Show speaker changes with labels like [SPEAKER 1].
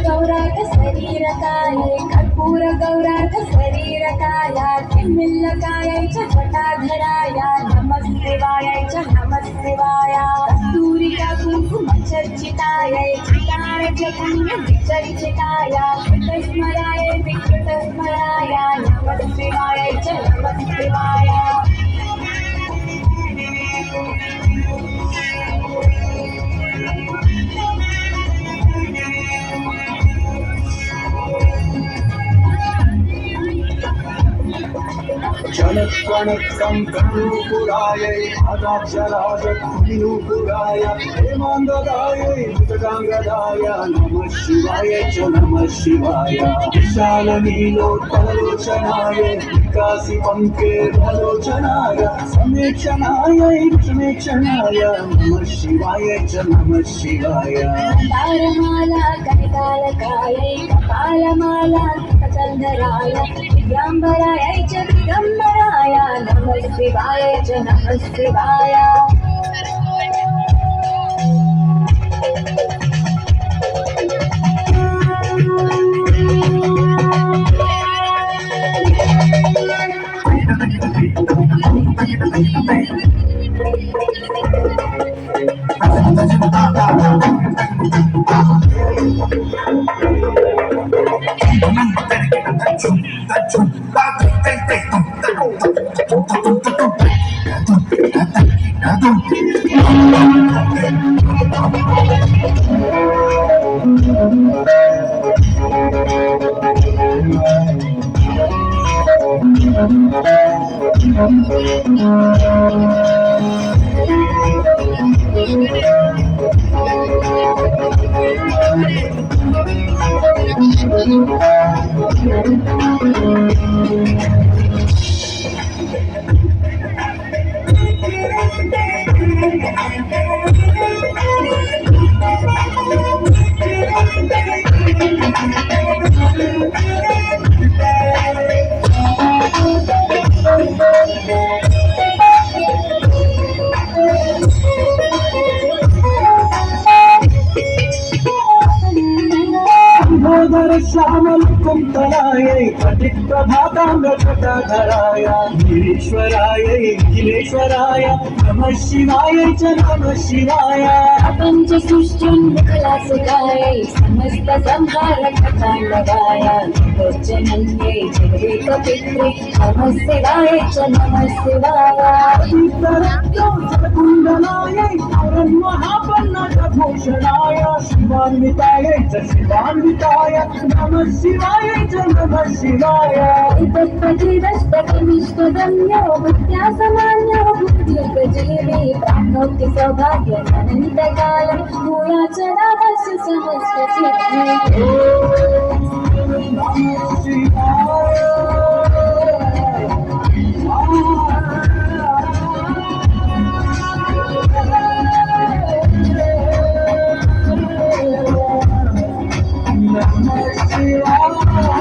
[SPEAKER 1] गौरार्थ शरीरकाय कर्पूर गौरार्थ शरीरकाय किम्मिल्लकायै च जटाधराय नमः शिवायै च नमः शिवाय कस्तूरिका कुङ्कुमचर्चितायै चितारजपुण्य विचर्चिताय कृतस्मराय विकृतस्मराय नमः शिवायै च नमः शिवाय
[SPEAKER 2] जनत्वणत्कं कण्णूपुरायै आदाब्जराजत्कुण्णूपुराय हेमाङ्गदायै मृतगाङ्गदाय नमः शिवाय च नमः शिवाय विशालनीलोत्पललोचनाय विकासिपङ्केर्भलोचनाय समेक्षणायै समेक्षणाय नमः शिवाय च नमः शिवाय
[SPEAKER 1] तारमाला कनिकालकायै कपालमाला कचन्दराय दिगम्बरायै च दिगम्बराय नमः शिवाय च नमः शिवाय
[SPEAKER 2] श्यामलकुन्तलायै प्रतिप्रभाताङ्गजटाधराय नीलेश्वरायै निखिलेश्वराय नमः शिवाय च नमः शिवाय
[SPEAKER 1] प्रपञ्चसृष्टिविकलासुकायै समस्त संहारकताण्डवाय लोचनन्यै जगदेकपित्रे नमः शिवाय च नमः शिवाय
[SPEAKER 2] कुण्डलायै महापन्नभूषणाय शिवान्वितायै च शिवान्विताय नमः शिवाय च नमः शिवाय
[SPEAKER 1] तत्पतिरस्तकनिष्ठगम्यो विद्यासमान्यो बुद्धिर्गजीवी प्राप्नोति सौभाग्यमनन्तकालं भूयाचरावस्य समस्तसिद्धिः
[SPEAKER 2] नमः शिवाय